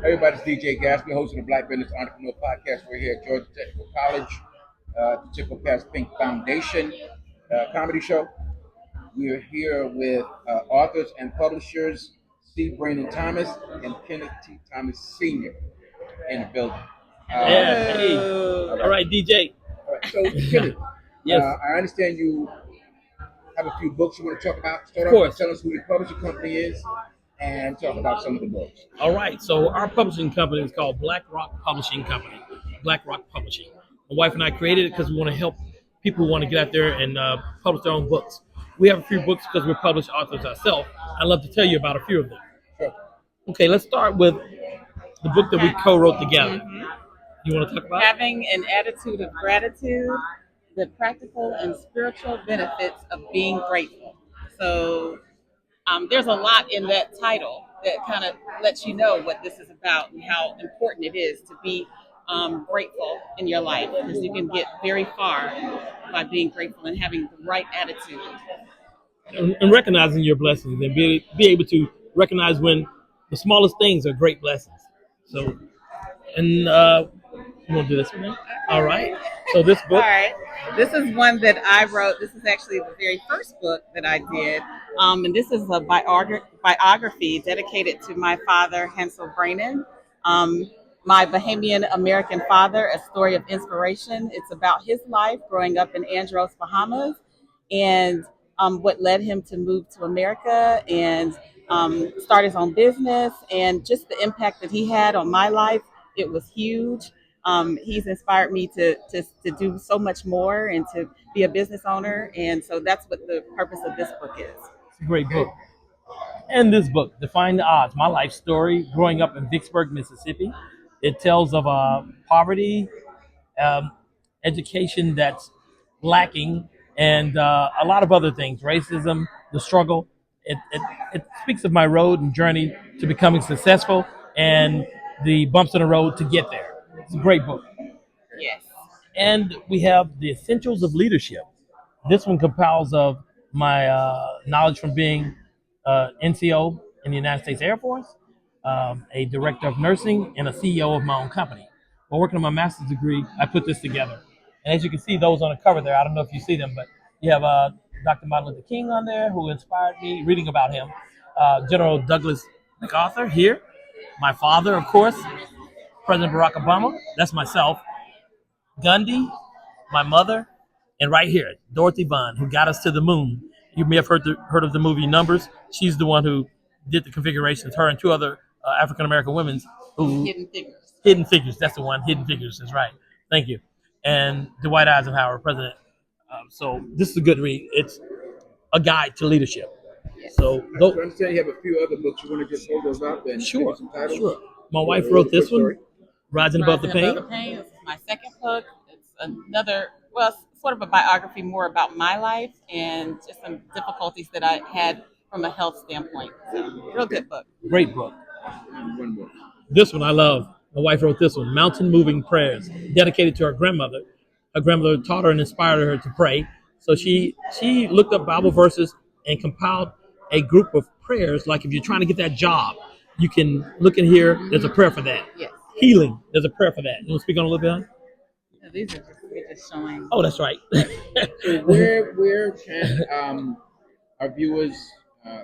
Everybody's DJ Gatsby, host of the Black Business Entrepreneur Podcast. We're here at Georgia Technical College, the Tickle Past Pink Foundation comedy show. We are here with authors and publishers C. Brandon Thomas and Kenneth T. Thomas Sr. in the building. Yeah, hey. All right, DJ. All right, so, Kenneth, Yes. I understand you have a few books you want to talk about. Start Of off course. by telling us who your publishing company is and talk about some of the books. All right, so our publishing company is called Black Rock Publishing Company, Black Rock Publishing. My wife and I created it because we want to help people who want to get out there and publish their own books. We have a few books because we're published authors ourselves. I'd love to tell you about a few of them. Sure. Okay, let's start with the book that we co-wrote together. You want to talk about it? Having an attitude of gratitude, the practical and spiritual benefits of being grateful. So there's a lot in that title that kind of lets you know what this is about and how important it is to be grateful in your life, because you can get very far by being grateful and having the right attitude. And recognizing your blessings and be able to recognize when the smallest things are great blessings. So, and you want to do this one now? All right. So this All book, right. This is one that I wrote. This is actually the very first book that I did. And this is a biography dedicated to my father, Hansel Brannon. My Bahamian American father, a story of inspiration. It's about his life growing up in Andros, Bahamas, and what led him to move to America and start his own business, and just the impact that he had on my life. It was huge. He's inspired me to do so much more and to be a business owner. And so that's what the purpose of this book is. it's a great book. And this book, Defying the Odds, my life story growing up in Vicksburg, Mississippi. It tells of poverty, education that's lacking, and a lot of other things, racism, the struggle. It speaks of my road and journey to becoming successful and the bumps in the road to get there. It's a great book. Yes. And we have The Essentials of Leadership. This one compiles of my knowledge from being NCO in the United States Air Force, a director of nursing, and a CEO of my own company. While working on my master's degree, I put this together. And as you can see, those on the cover there, I don't know if you see them, but you have Dr. Martin Luther King on there, who inspired me reading about him. General Douglas MacArthur here. My father, of course. President Barack Obama. That's myself. Gandhi, my mother, and right here, Dorothy Vaughan, who got us to the moon. You may have heard of the movie Numbers. She's the one who did the configurations, her and two other African-American women who... Hidden Figures. Hidden Figures, that's the one. Hidden Figures, that's right. Thank you. And Dwight Eisenhower, president. So this is a good read. It's a guide to leadership. So I understand you have a few other books. You want to just hold those up and sure, give us some titles? sure. My wife wrote this one, Story. Rising Above the Pain. This is my second book. It's another, well, sort of a biography more about my life and just some difficulties that I had from a health standpoint. So, real good book. Great book. And one more. This one I love. My wife wrote this one, Mountain Moving Prayers, dedicated to her grandmother. Her grandmother taught her and inspired her to pray. So she looked up Bible verses and compiled a group of prayers. Like if you're trying to get that job, you can look in here. There's a prayer for that. Yes. Healing, there's a prayer for that. You want to speak on a little bit on it? So these are just showing. Oh, that's right. So where can our viewers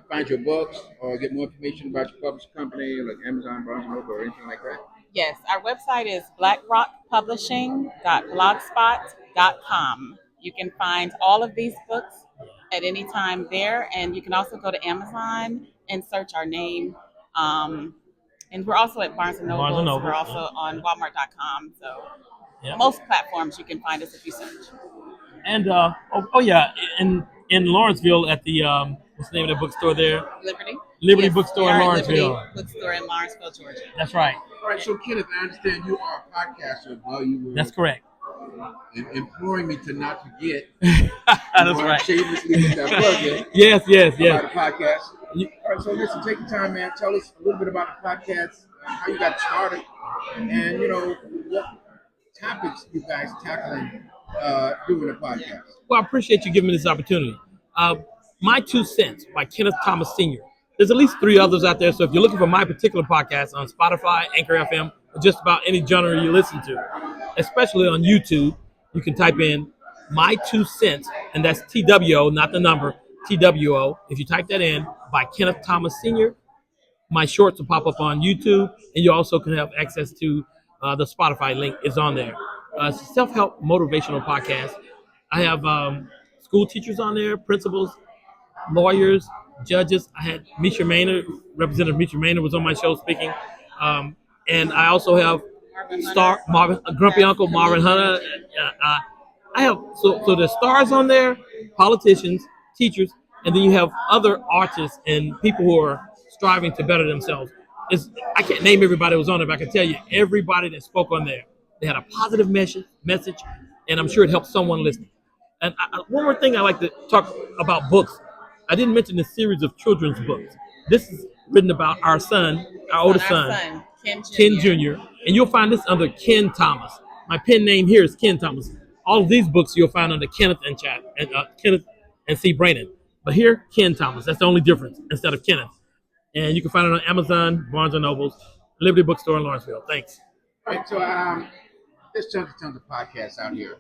find your books or get more information about your publishing company, like Amazon, Barnes & Noble, or anything like that? Yes, our website is blackrockpublishing.blogspot.com. You can find all of these books at any time there, and you can also go to Amazon and search our name. And we're also at Barnes & Noble. We're also on Walmart.com. So most platforms you can find us if you search. And in Lawrenceville at the what's the name of the bookstore there? Liberty Bookstore in Lawrenceville. Liberty Bookstore in Lawrenceville, Georgia. That's right. All right, so Kenneth, I understand you are a podcaster. Well, you were That's correct. imploring me to not forget. That's right. Shamelessly with that plug in. Yes. About the podcast. All right, so listen, take your time, man. Tell us a little bit about the podcast, how you got started, and what topics you guys tackling doing the podcast. Well, I appreciate you giving me this opportunity. My Two Cents by Kenneth Thomas Sr. There's at least 3 others out there. So if you're looking for my particular podcast on Spotify, Anchor FM, or just about any genre you listen to, especially on YouTube, you can type in My 2 Cents, and that's TWO, not the number, TWO. If you type that in, by Kenneth Thomas Sr., my shorts will pop up on YouTube, and you also can have access to the Spotify link is on there. It's a self-help motivational podcast. I have school teachers on there, principals, lawyers, judges. I had Misha Maynard, Representative Misha Maynard was on my show speaking. And I also have Grumpy Uncle Marvin Hunter. I have so there's stars on there, politicians, teachers, and then you have other artists and people who are striving to better themselves. I can't name everybody who was on there, but I can tell you everybody that spoke on there. They had a positive message, and I'm sure it helped someone listening. And one more thing I like to talk about books. I didn't mention the series of children's books. This is written about our son, our oldest son, Ken Jr. And you'll find this under Ken Thomas. My pen name here is Ken Thomas. All of these books you'll find under Kenneth and Kenneth and C. Brandon. But here, Ken Thomas. That's the only difference instead of Kenneth. And you can find it on Amazon, Barnes & Nobles, Liberty Bookstore in Lawrenceville. Thanks. All right, so there's tons of podcasts out here.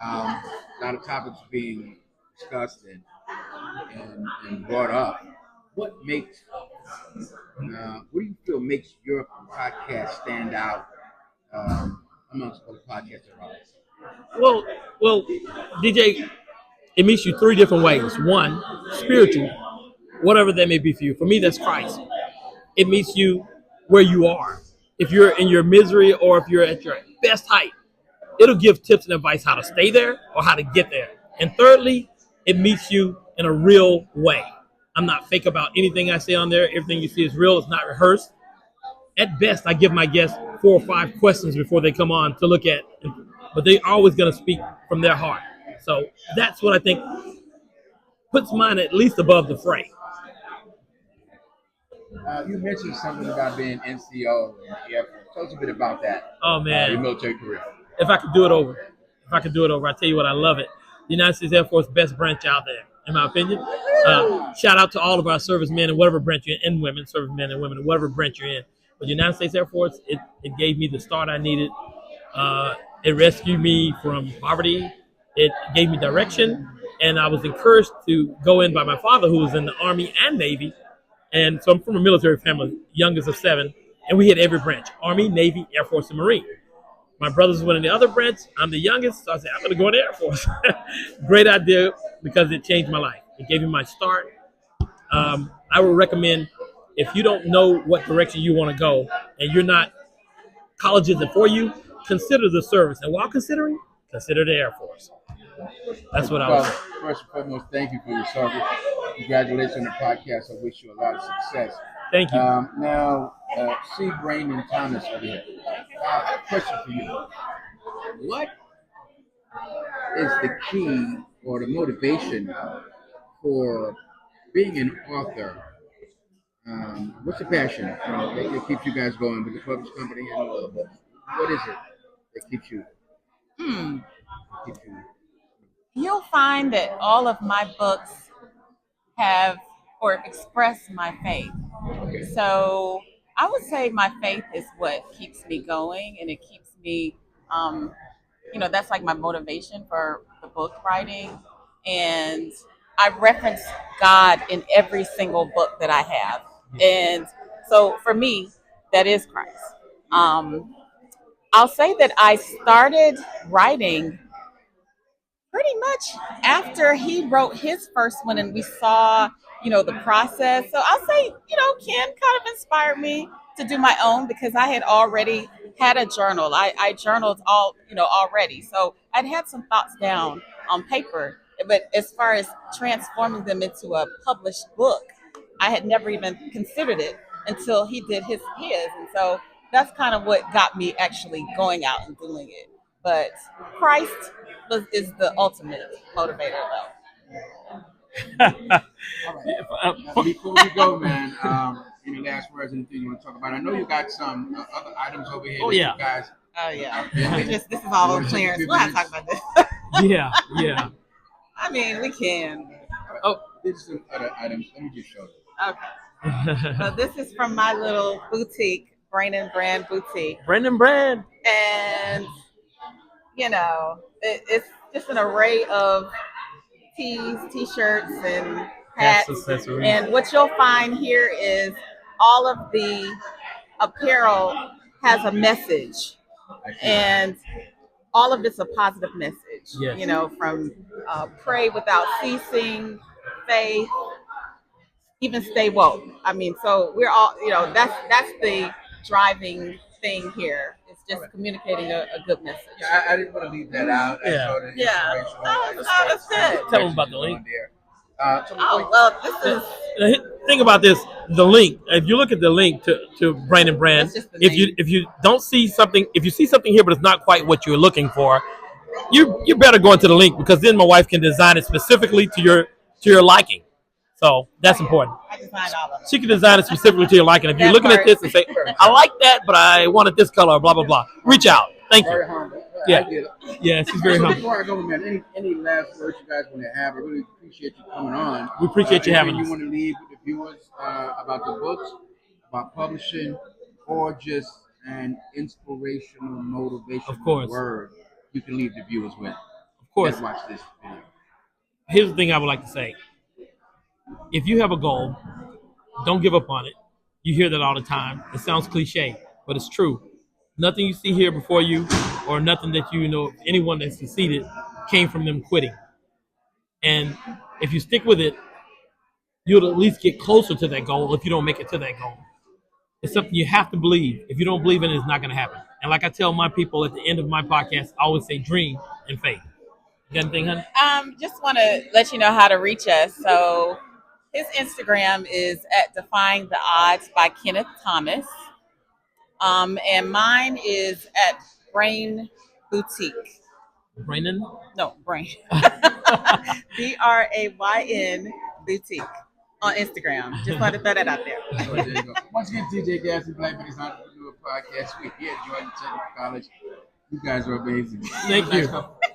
A lot of topics being discussed and brought up. What do you feel makes your podcast stand out amongst other podcasts around? Well, DJ, it meets you 3 different ways. One, spiritual, whatever that may be for you. For me, that's Christ. It meets you where you are. If you're in your misery or if you're at your best height, it'll give tips and advice how to stay there or how to get there. And thirdly, it meets you in a real way. I'm not fake about anything I say on there. Everything you see is real. It's not rehearsed. At best, I give my guests 4 or 5 questions before they come on to look at, but they're always going to speak from their heart. So that's what I think puts mine at least above the fray. You mentioned something about being NCO in the Air Force. Tell us a bit about that. Oh, man. Your military career. If I could do it over, I tell you what, I love it. The United States Air Force, best branch out there, in my opinion. Shout out to all of our servicemen and whatever branch you're in, and women, servicemen and women, whatever branch you're in. But the United States Air Force, it gave me the start I needed. It rescued me from poverty. It gave me direction. And I was encouraged to go in by my father, who was in the Army and Navy. And so I'm from a military family, youngest of 7. And we had every branch, Army, Navy, Air Force, and Marine. My brothers went in the other branch. I'm the youngest, so I said, I'm going to go in the Air Force. Great idea because it changed my life. It gave me my start. I would recommend if you don't know what direction you want to go and you're not, college isn't for you, consider the service. And while considering, consider the Air Force. That's what I was saying. First and foremost, thank you for your service. Congratulations on the podcast. I wish you a lot of success. Thank you. Now, C. Brandon Thomas over here. I have a question for you. What is the key or the motivation for being an author? What's the passion that keeps you guys going with the publishing company and all of that? What is it that keeps you? You'll find that all of my books have or express my faith. Okay. So I would say my faith is what keeps me going, and it keeps me, that's like my motivation for the book writing. And I reference God in every single book that I have. And so for me, that is Christ. I'll say that I started writing pretty much after he wrote his first one and we saw, the process. So I'll say, Ken kind of inspired me to do my own because I had already had a journal. I journaled already. So I'd had some thoughts down on paper. But as far as transforming them into a published book, I had never even considered it until he did his. And so that's kind of what got me actually going out and doing it. But Christ is the ultimate motivator, though. All right. Now, before we go, man, any last words, anything you want to talk about? I know you got some other items over here. Oh, yeah. You guys. Oh, yeah. This is all on clearance. We'll have to talk about this. Yeah. I mean, we can. There's some other items. Let me just show you. Okay. So this is from my little boutique, Brain Brand Boutique. Brandon Brand. And, it's just an array of tees, t-shirts, and hats. Accessories. And what you'll find here is all of the apparel has a message. And all of it's a positive message. Yes. From pray without ceasing, faith, even stay woke. I mean, so we're all, that's the driving thing here. It's just communicating a good message. Yeah, I didn't want to leave that out. Yeah. That's good. Tell them about the link. This is. Think about this. The link. If you look at the link to Brandon Brand, That's just the if you don't see something, if you see something here but it's not quite what you're looking for, you better go into the link, because then my wife can design it specifically to your liking. So that's important. I designed all of them. She can design it specifically to your liking. If you're That looking at part. this and say, I like that, but I wanted this color, blah blah blah, reach out. Thank Very you. humble. Yeah. I get it. Yeah, she's very So humble. before I go, man, any last words you guys want to have? I really appreciate you coming on. We appreciate you having anything us. you want to leave with the viewers about the books, about publishing, or just an inspirational, motivational Of course. word you can leave the viewers with? Of course. Let's watch this video. Here's the thing I would like to say. If you have a goal, don't give up on it. You hear that all the time. It sounds cliche, but it's true. Nothing you see here before you, or nothing that you know, anyone that succeeded, came from them quitting. And if you stick with it, you'll at least get closer to that goal if you don't make it to that goal. It's something you have to believe. If you don't believe in it, it's not going to happen. And like I tell my people at the end of my podcast, I always say dream and faith. You got anything, honey? Just want to let you know how to reach us. So his Instagram is at Defying the Odds by Kenneth Thomas. And mine is at Brain Boutique. Brandon? No, Brain. BRAYN Boutique on Instagram. Just wanted to throw that out there. There you go. Once again, TJ Gaston, Black Business Entrepreneur Podcast. We're here at Georgia Technical College. You guys are amazing. Thank you.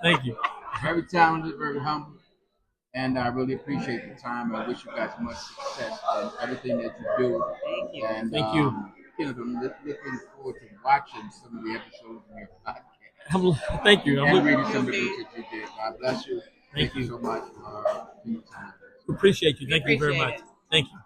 Thank you. Very talented, very humble, and I really appreciate the time. I wish you guys much success in everything that you do. Thank you. And, Thank you. I'm looking forward to watching some of the episodes of your podcast Thank you. and reading some of the books that you did. God bless you. Thank you. So much for your time. Appreciate you. Thank you very Appreciate much. it. Thank you.